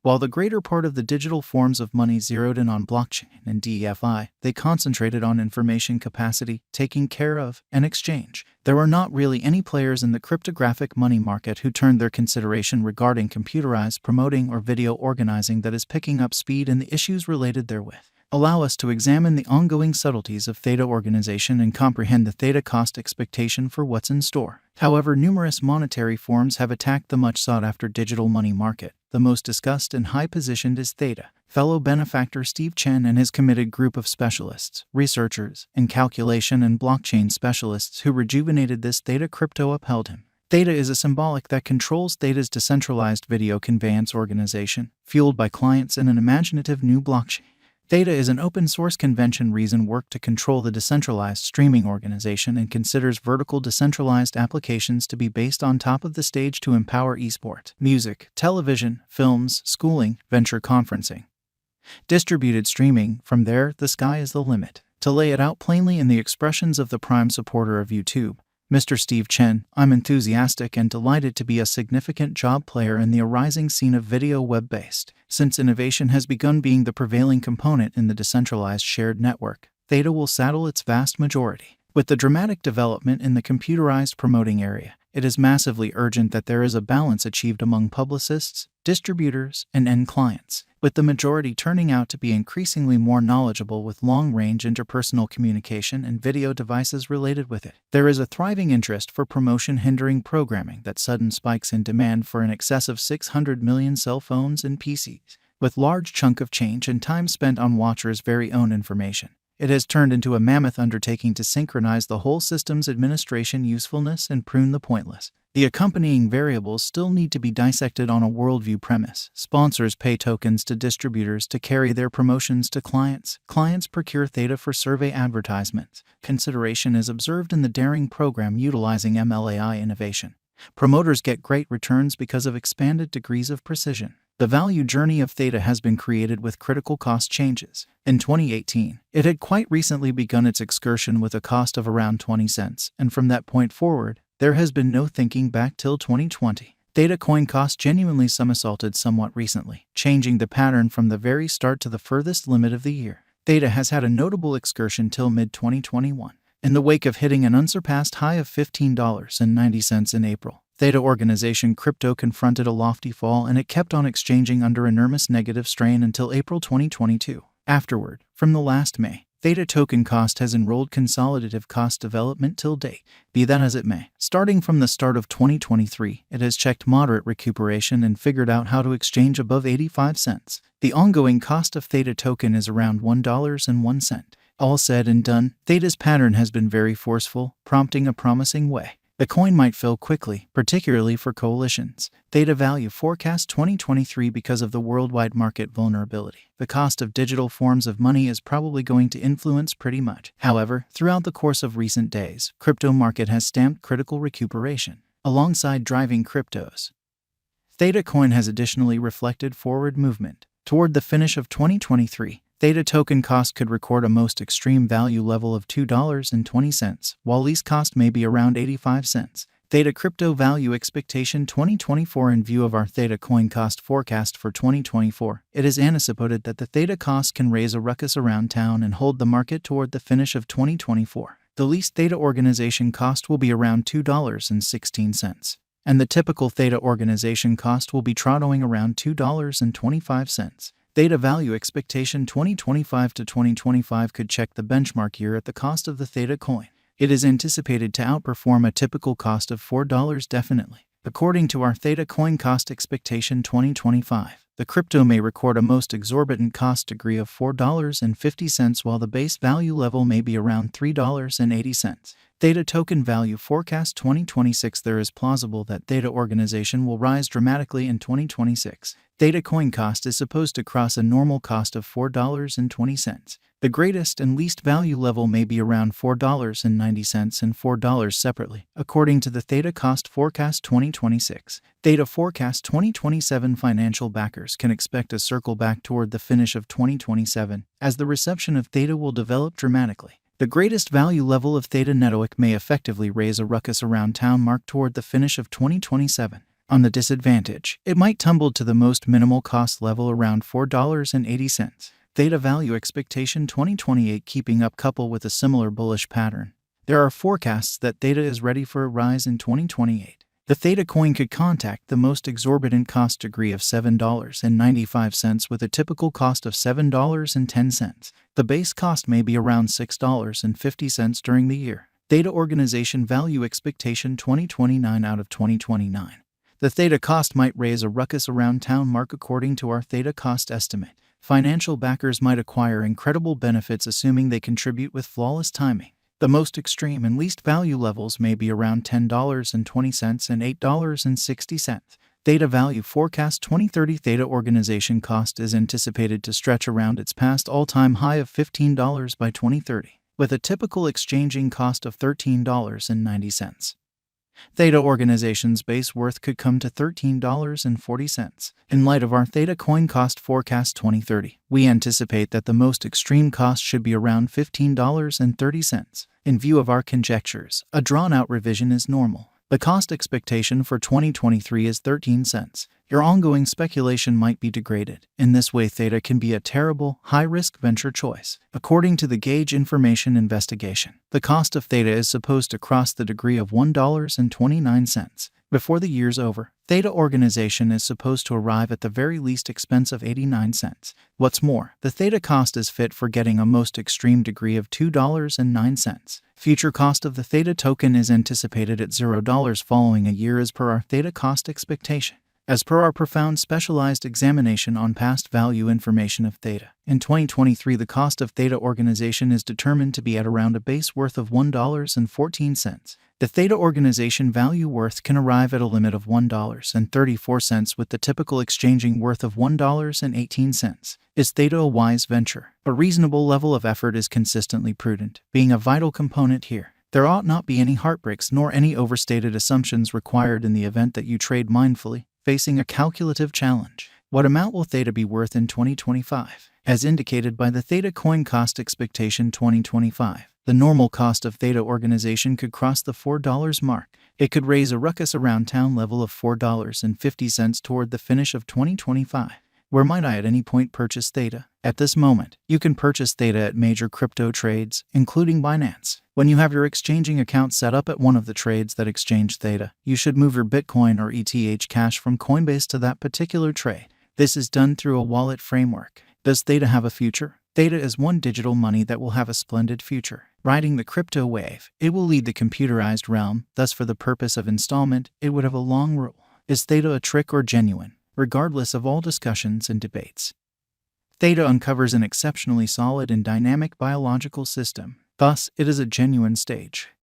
While the greater part of the digital forms of money zeroed in on blockchain and DeFi, they concentrated on information capacity, taking care of, and exchange. There are not really any players in the cryptographic money market who turned their consideration regarding computerized promoting or video organizing that is picking up speed and the issues related therewith. Allow us to examine the ongoing subtleties of Theta organization and comprehend the Theta cost expectation for what's in store. However, numerous monetary forms have attacked the much sought-after digital money market. The most discussed and high-positioned is Theta. Fellow benefactor Steve Chen and his committed group of specialists, researchers, and calculation and blockchain specialists who rejuvenated this Theta crypto upheld him. Theta is a symbolic that controls Theta's decentralized video conveyance organization, fueled by clients in an imaginative new blockchain. Theta is an open-source convention reason work to control the decentralized streaming organization and considers vertical decentralized applications to be based on top of the stage to empower esports, music, television, films, schooling, venture conferencing. Distributed streaming, from there, the sky is the limit. To lay it out plainly in the expressions of the prime supporter of YouTube, Mr. Steve Chen, I'm enthusiastic and delighted to be a significant job player in the arising scene of video web-based. Since innovation has begun being the prevailing component in the decentralized shared network, Theta will saddle its vast majority. With the dramatic development in the computerized promoting area, it is massively urgent that there is a balance achieved among publicists, distributors, and end clients, with the majority turning out to be increasingly more knowledgeable with long-range interpersonal communication and video devices related with it. There is a thriving interest for promotion-hindering programming that sudden spikes in demand for an excess of 600 million cell phones and PCs, with large chunk of change and time spent on watchers' very own information. It has turned into a mammoth undertaking to synchronize the whole system's administration usefulness and prune the pointless. The accompanying variables still need to be dissected on a worldview premise. Sponsors pay tokens to distributors to carry their promotions to clients. Clients procure Theta for survey advertisements. Consideration is observed in the daring program utilizing MLAI innovation. Promoters get great returns because of expanded degrees of precision. The value journey of Theta has been created with critical cost changes. In 2018, it had quite recently begun its excursion with a cost of around 20 cents, and from that point forward, there has been no thinking back till 2020. Theta coin cost genuinely somersaulted somewhat recently, changing the pattern from the very start to the furthest limit of the year. Theta has had a notable excursion till mid-2021. In the wake of hitting an unsurpassed high of $15.90 in April, Theta organization crypto confronted a lofty fall and it kept on exchanging under enormous negative strain until April 2022. Afterward, from the last May, Theta token cost has enrolled consolidative cost development till date. Be that as it may, starting from the start of 2023, it has checked moderate recuperation and figured out how to exchange above 85 cents. The ongoing cost of Theta token is around $1.01. All said and done, Theta's pattern has been very forceful, prompting a promising way. The coin might fill quickly, particularly for coalitions. Theta value forecast 2023 because of the worldwide market vulnerability. The cost of digital forms of money is probably going to influence pretty much. However, throughout the course of recent days, crypto market has stamped critical recuperation. Alongside driving cryptos, Theta coin has additionally reflected forward movement. Toward the finish of 2023, Theta token cost could record a most extreme value level of $2.20, while lease cost may be around 85 cents. Theta crypto value expectation 2024. In view of our Theta coin cost forecast for 2024, it is anticipated that the Theta cost can raise a ruckus around town and hold the market toward the finish of 2024. The least Theta organization cost will be around $2.16, and the typical Theta organization cost will be trotting around $2.25. Theta value expectation 2025 to 2025 could check the benchmark year at the cost of the Theta coin. It is anticipated to outperform a typical cost of $4 definitely. According to our Theta coin cost expectation 2025, the crypto may record a most exorbitant cost degree of $4.50 while the base value level may be around $3.80. Theta token value forecast 2026. There is plausible that Theta organization will rise dramatically in 2026. Theta coin cost is supposed to cross a normal cost of $4.20. The greatest and least value level may be around $4.90 and $4 separately, according to the Theta cost forecast 2026. Theta forecast 2027 financial backers can expect a circle back toward the finish of 2027, as the reception of Theta will develop dramatically. The greatest value level of Theta network may effectively raise a ruckus around town mark toward the finish of 2027. On the disadvantage, it might tumble to the most minimal cost level around $4.80. Theta value expectation 2028 keeping up couple with a similar bullish pattern. There are forecasts that Theta is ready for a rise in 2028. The Theta coin could contact the most exorbitant cost degree of $7.95 with a typical cost of $7.10. The base cost may be around $6.50 during the year. Theta organization value expectation 2029 out of 2029. The Theta cost might raise a ruckus around town mark according to our Theta cost estimate. Financial backers might acquire incredible benefits assuming they contribute with flawless timing. The most extreme and least value levels may be around $10.20 and $8.60. Theta value forecast 2030 Theta organization cost is anticipated to stretch around its past all-time high of $15 by 2030, with a typical exchanging cost of $13.90. Theta organization's base worth could come to $13.40. In light of our Theta coin cost forecast 2030, we anticipate that the most extreme cost should be around $15.30. In view of our conjectures, a drawn-out revision is normal. The cost expectation for 2023 is 13 cents. Your ongoing speculation might be degraded. In this way, Theta can be a terrible, high-risk venture choice. According to the Gauge Information Investigation, the cost of Theta is supposed to cross the degree of $1.29. Before the year's over, Theta organization is supposed to arrive at the very least expense of 89 cents. What's more, the Theta cost is fit for getting a most extreme degree of $2.09. Future cost of the Theta token is anticipated at $0 following a year as per our Theta cost expectation. As per our profound specialized examination on past value information of Theta, in 2023 the cost of Theta organization is determined to be at around a base worth of $1.14. The Theta organization value worth can arrive at a limit of $1.34 with the typical exchanging worth of $1.18. Is Theta a wise venture? A reasonable level of effort is consistently prudent, being a vital component here. There ought not be any heartbreaks nor any overstated assumptions required in the event that you trade mindfully, facing a calculative challenge. What amount will Theta be worth in 2025? As indicated by the Theta coin cost expectation 2025, the normal cost of Theta organization could cross the $4 mark. It could raise a ruckus around town level of $4.50 toward the finish of 2025. Where might I at any point purchase Theta? At this moment, you can purchase Theta at major crypto trades, including Binance. When you have your exchanging account set up at one of the trades that exchange Theta, you should move your Bitcoin or ETH cash from Coinbase to that particular trade. This is done through a wallet framework. Does Theta have a future? Theta is one digital money that will have a splendid future. Riding the crypto wave, it will lead the computerized realm, thus for the purpose of installment, it would have a long rule. Is Theta a trick or genuine? Regardless of all discussions and debates, Theta uncovers an exceptionally solid and dynamic biological system. Thus, it is a genuine stage.